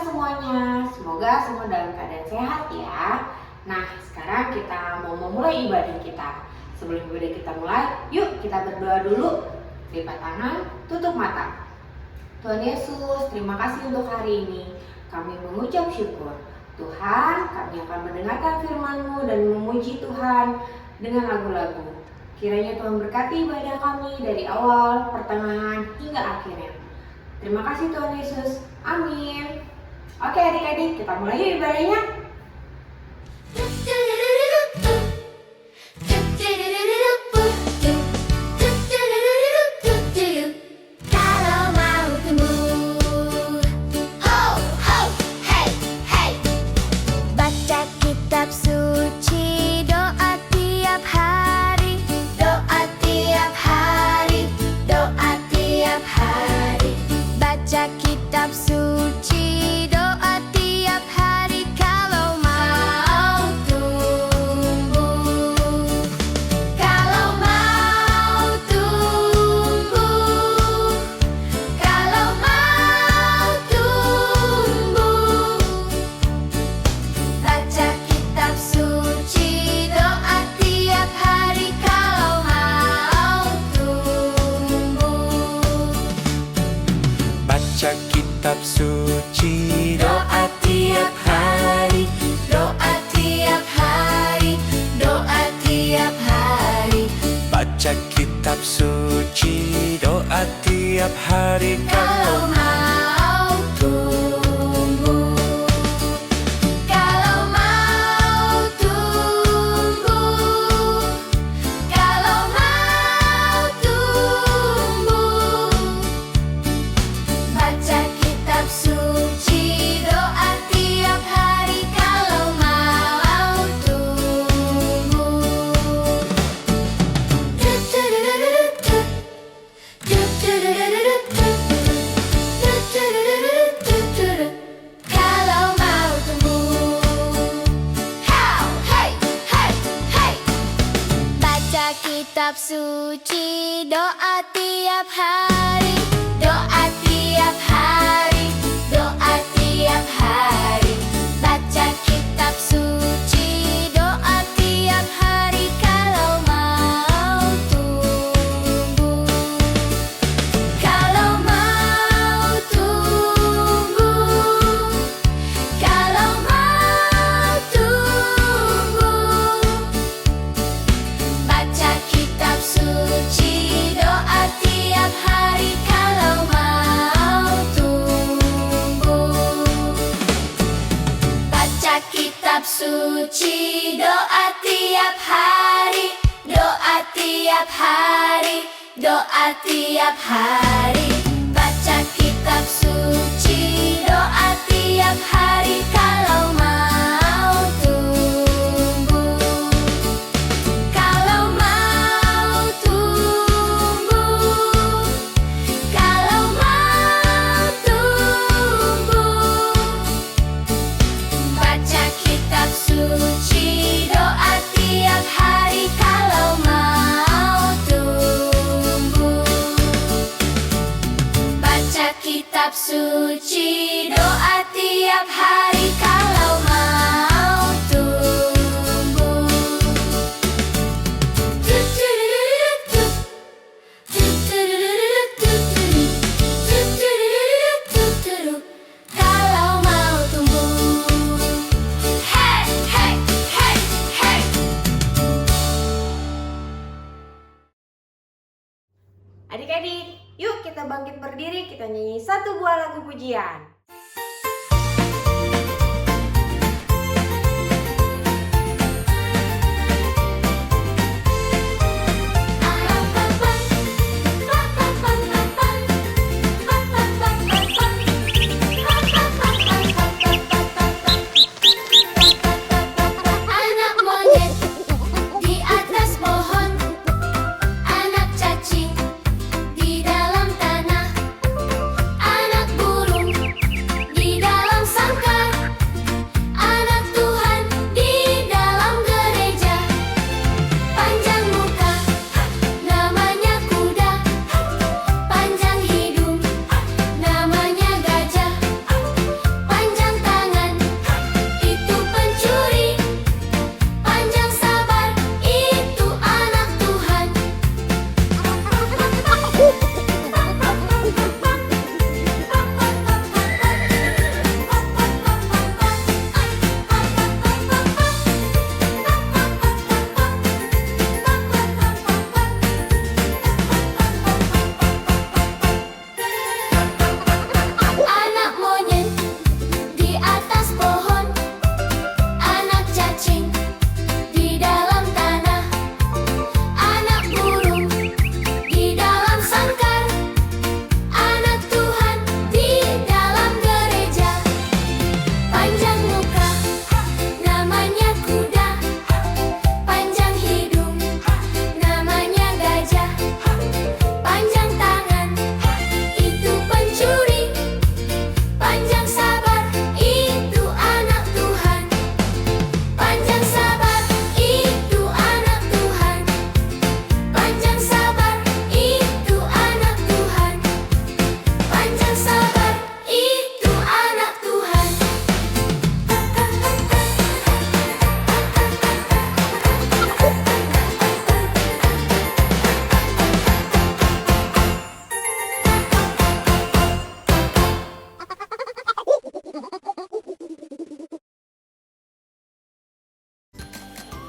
semuanya, semoga semua dalam keadaan sehat ya. Nah, sekarang kita mau memulai ibadah kita. Sebelum ibadah kita mulai, yuk kita berdoa dulu. Lipat tangan, tutup mata. Tuhan Yesus, terima kasih untuk hari ini. Kami mengucap syukur. Tuhan, kami akan mendengarkan firman-Mu dan memuji Tuhan dengan lagu-lagu. Kiranya Tuhan berkati ibadah kami dari awal, pertengahan, hingga akhirnya. Terima kasih Tuhan Yesus. Amin. Oke adik-adik, kita mulai yuk ibadahnya. Baca kitab suci, doa tiap hari, doa tiap hari, doa tiap hari. Baca kitab suci, doa tiap hari kalau mau tumbuh. Kalau mau tumbuh, kalau mau tumbuh. Baca kitab suci, doa tiap hari kalau mau tumbuh. Kalau mau tumbuh. Hey, hey, hey. Baca kitab suci, doa tiap hari, doa tiap hari, doa tiap hari. Baca kitab suci, doa tiap hari kalau mau tumbuh. Kalau mau tumbuh, kalau mau tumbuh. Baca kitab suci, doa tiap hari kalau mau tumbuh. Baca kitab suci, doa tiap hari, doa tiap hari, doa tiap hari. Baca kitab suci, doa tiap hari kalau mau tumbuh. Kalau mau tumbuh, kalau mau tumbuh. Baca kitab suci, doa tiap hari kalau mau tumbuh. Baca kitab suci, doa tiap hari kalau mau tumbuh. Kalau mau tumbuh. Hey, hey, hey, hey. Adik-adik, yuk kita bangkit berdiri, kita nyanyi satu buah lagu pujian. Anak monyet di atas pohon, anak cacing di dalam tanah, anak burung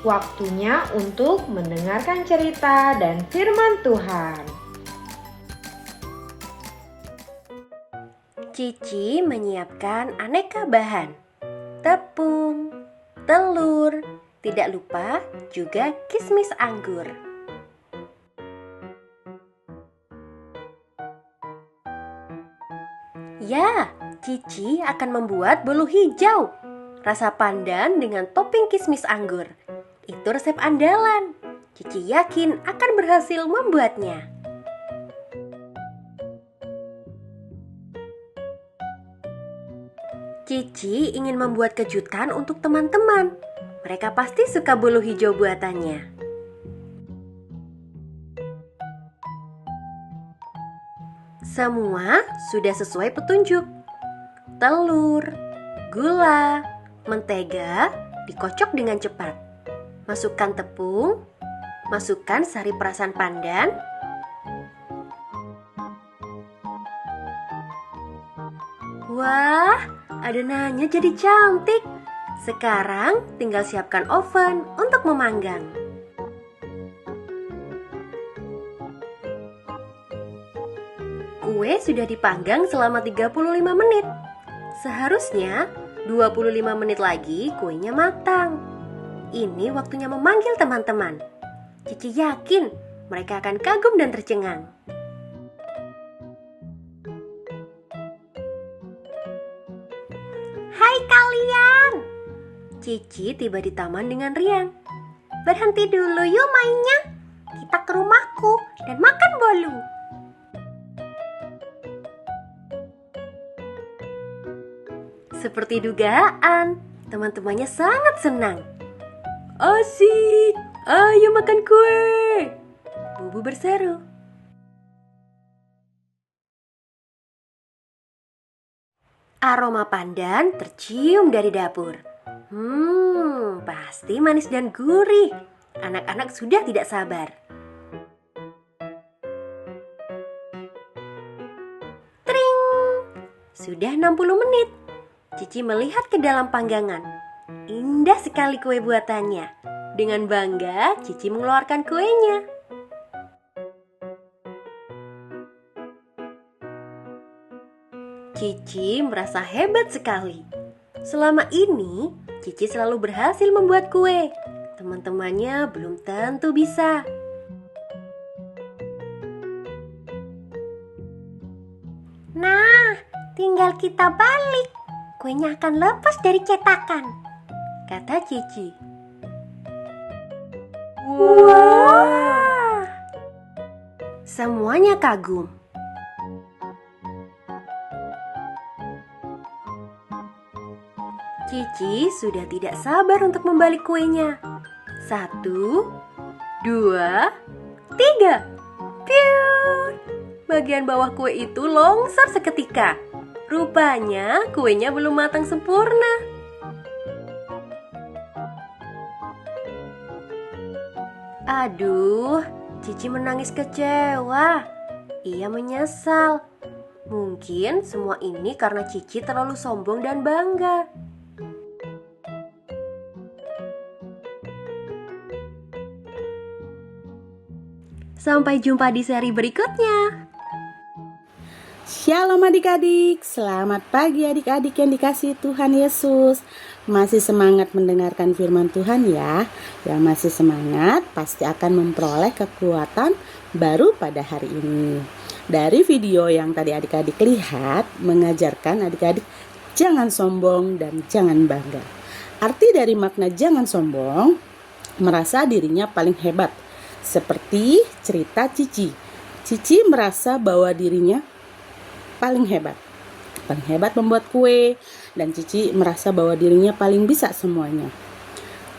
Waktunya untuk mendengarkan cerita dan firman Tuhan. Cici menyiapkan aneka bahan, tepung, telur, tidak lupa juga kismis anggur. Ya, Cici akan membuat bolu hijau, rasa pandan dengan topping kismis anggur. Itu resep andalan. Cici yakin akan berhasil membuatnya. Cici ingin membuat kejutan untuk teman-teman. Mereka pasti suka bolu hijau buatannya. Semua sudah sesuai petunjuk. Telur, gula, mentega dikocok dengan cepat. Masukkan tepung, masukkan sari perasan pandan, wah, adonannya jadi cantik. Sekarang tinggal siapkan oven untuk memanggang. Kue sudah dipanggang selama 35 menit. Seharusnya 25 menit lagi kuenya matang. Ini waktunya memanggil teman-teman. Cici yakin mereka akan kagum dan tercengang. Hai kalian! Cici tiba di taman dengan riang. Berhenti dulu yuk mainnya. Kita ke rumahku dan makan bolu. Seperti dugaan, teman-temannya sangat senang. Asik, ayo makan kue. Bubu berseru. Aroma pandan tercium dari dapur. Pasti manis dan gurih. Anak-anak sudah tidak sabar. Tring! Sudah 60 menit. Cici melihat ke dalam panggangan. Indah sekali kue buatannya. Dengan bangga, Cici mengeluarkan kuenya. Cici merasa hebat sekali. Selama ini, Cici selalu berhasil membuat kue. Teman-temannya belum tentu bisa. Nah, tinggal kita balik. Kuenya akan lepas dari cetakan, kata Cici. Wah! Semuanya kagum. Cici sudah tidak sabar untuk membalik kuenya. 1, 2, 3. Piur! Bagian bawah kue itu longsor seketika. Rupanya kuenya belum matang sempurna. Aduh, Cici menangis kecewa. Ia menyesal. Mungkin semua ini karena Cici terlalu sombong dan bangga. Sampai jumpa di seri berikutnya. Shalom adik-adik, selamat pagi adik-adik yang dikasihi Tuhan Yesus. Masih semangat mendengarkan firman Tuhan ya. Yang masih semangat pasti akan memperoleh kekuatan baru pada hari ini. Dari video yang tadi adik-adik lihat, mengajarkan adik-adik jangan sombong dan jangan bangga. Arti dari makna jangan sombong, merasa dirinya paling hebat. Seperti cerita Cici. Cici merasa bahwa dirinya paling hebat membuat kue, dan Cici merasa bahwa dirinya paling bisa semuanya.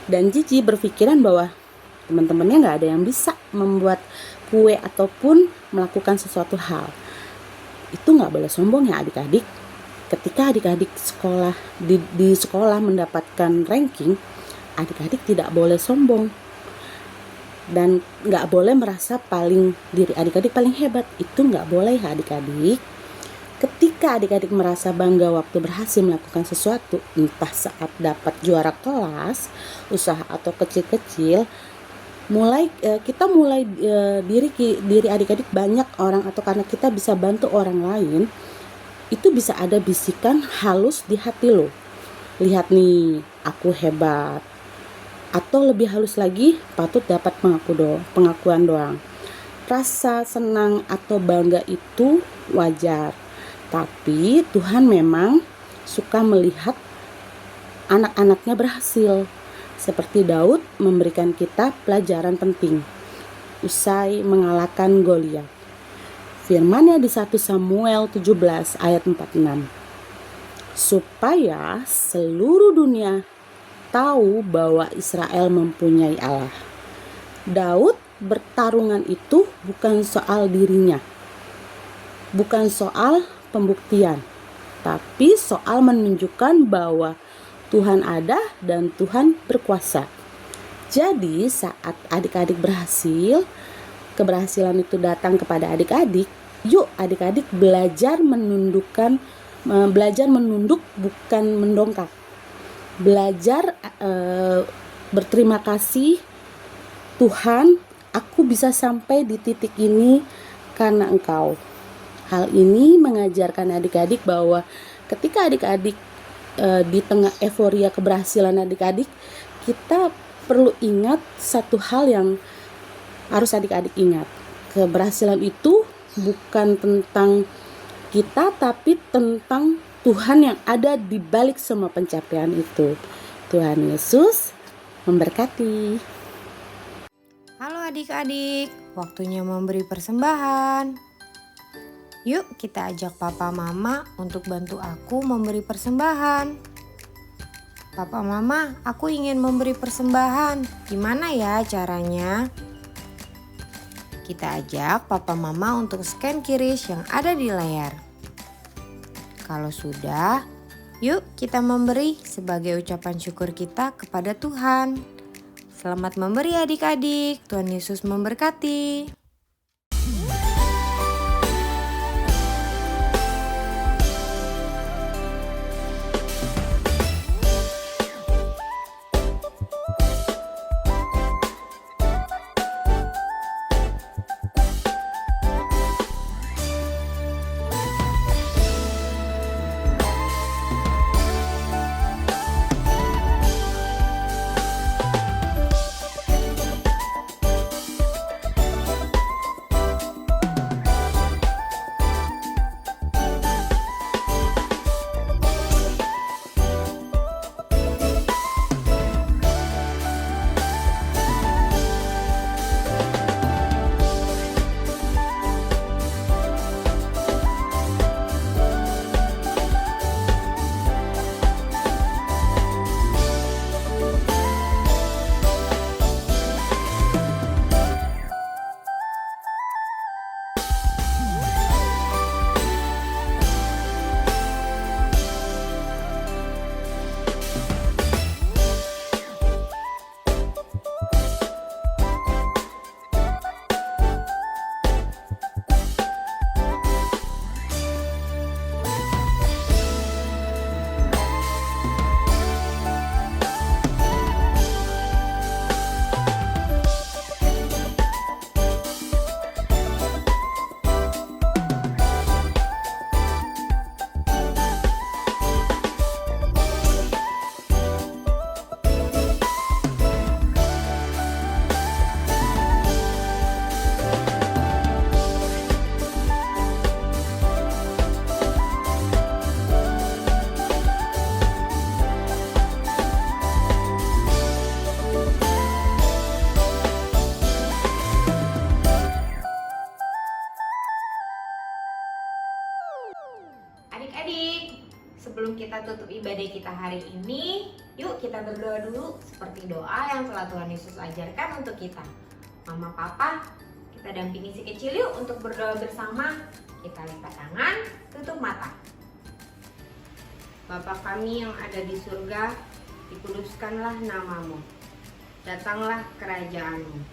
Dan Cici berpikiran bahwa teman-temannya gak ada yang bisa membuat kue ataupun melakukan sesuatu hal. Itu gak boleh sombong ya adik-adik. Ketika adik-adik sekolah di sekolah mendapatkan ranking, adik-adik tidak boleh sombong dan gak boleh merasa diri adik-adik paling hebat. Itu gak boleh ya adik-adik. Ketika adik-adik merasa bangga waktu berhasil melakukan sesuatu, entah saat dapat juara kelas, usaha atau kecil-kecil, kita mulai diri adik-adik banyak orang atau karena kita bisa bantu orang lain, itu bisa ada bisikan halus di hati lo. Lihat nih, aku hebat. Atau lebih halus lagi, patut dapat pengakuan doang. Rasa senang atau bangga itu wajar. Tapi Tuhan memang suka melihat anak-anaknya berhasil. Seperti Daud memberikan kita pelajaran penting usai mengalahkan Goliat. Firman-Nya di 1 Samuel 17 ayat 46. Supaya seluruh dunia tahu bahwa Israel mempunyai Allah. Daud bertarungan itu bukan soal dirinya, bukan soal pembuktian, tapi soal menunjukkan bahwa Tuhan ada dan Tuhan berkuasa. Jadi saat adik-adik berhasil, keberhasilan itu datang kepada adik-adik, yuk adik-adik belajar menunduk bukan mendongkak. Belajar berterima kasih, Tuhan, aku bisa sampai di titik ini karena Engkau. Hal ini mengajarkan adik-adik bahwa ketika adik-adik di tengah euforia keberhasilan adik-adik, kita perlu ingat satu hal yang harus adik-adik ingat. Keberhasilan itu bukan tentang kita, tapi tentang Tuhan yang ada di balik semua pencapaian itu. Tuhan Yesus memberkati. Halo adik-adik, waktunya memberi persembahan. Yuk kita ajak papa mama untuk bantu aku memberi persembahan. Papa mama, aku ingin memberi persembahan. Gimana ya caranya? Kita ajak papa mama untuk scan QRIS yang ada di layar. Kalau sudah, yuk kita memberi sebagai ucapan syukur kita kepada Tuhan. Selamat memberi adik-adik, Tuhan Yesus memberkati. Adik-adik, sebelum kita tutup ibadah kita hari ini, yuk kita berdoa dulu seperti doa yang telah Tuhan Yesus ajarkan untuk kita. Mama, Papa, kita dampingi si kecil yuk untuk berdoa bersama. Kita lipat tangan, tutup mata. Bapa kami yang ada di surga, dikuduskanlah namamu. Datanglah kerajaanmu.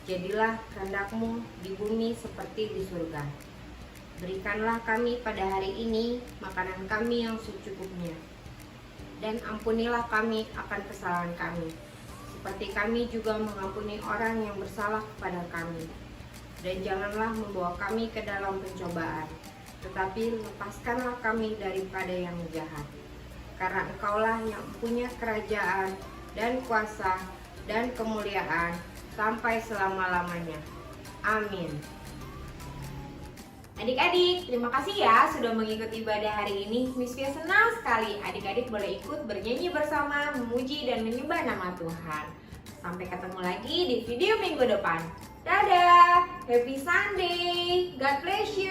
Jadilah kehendak-Mu di bumi seperti di surga. Berikanlah kami pada hari ini makanan kami yang secukupnya. Dan ampunilah kami akan kesalahan kami, seperti kami juga mengampuni orang yang bersalah kepada kami. Dan janganlah membawa kami ke dalam pencobaan, tetapi lepaskanlah kami daripada yang jahat. Karena Engkaulah yang punya kerajaan dan kuasa dan kemuliaan sampai selama-lamanya. Amin. Adik-adik, terima kasih ya sudah mengikuti ibadah hari ini. Miss Fia senang sekali adik-adik boleh ikut bernyanyi bersama, memuji dan menyembah nama Tuhan. Sampai ketemu lagi di video minggu depan. Dadah, happy Sunday, God bless you.